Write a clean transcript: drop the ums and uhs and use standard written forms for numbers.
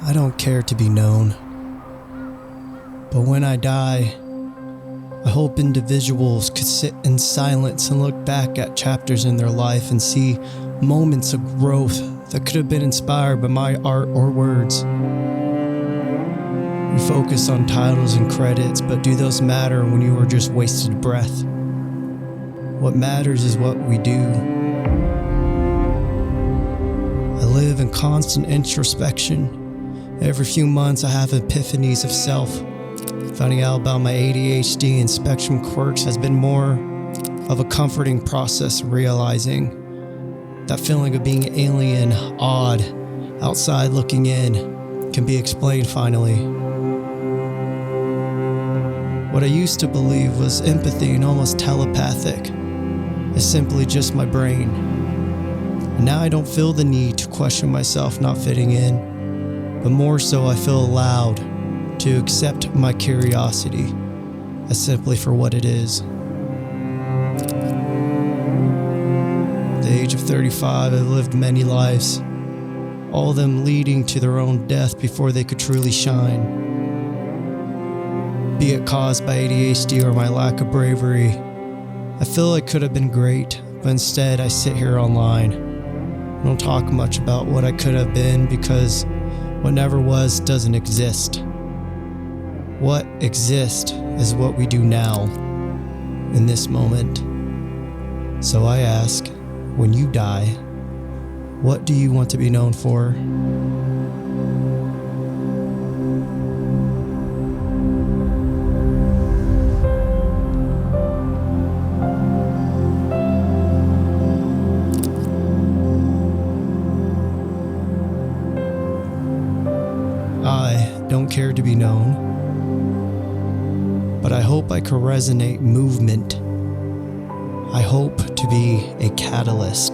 I don't care to be known. But when I die, I hope individuals could sit in silence and look back at chapters in their life and see moments of growth that could have been inspired by my art or words. We focus on titles and credits, but do those matter when you are just wasted breath? What matters is what we do. I live in constant introspection. Every few months I have epiphanies of self. Finding out about my ADHD and spectrum quirks has been more of a comforting process, realizing that feeling of being alien, odd, outside looking in can be explained finally. What I used to believe was empathy and almost telepathic is simply just my brain. And now I don't feel the need to question myself not fitting in, but more so I feel allowed to accept my curiosity as simply for what it is. At the age of 35, I've lived many lives, all of them leading to their own death before they could truly shine. Be it caused by ADHD or my lack of bravery, I feel it could have been great, but instead I sit here online. I don't talk much about what I could have been because what never was doesn't exist. What exists is what we do now, in this moment. So I ask, when you die, what do you want to be known for? I don't care to be known, but I hope I can resonate movement. I hope to be a catalyst.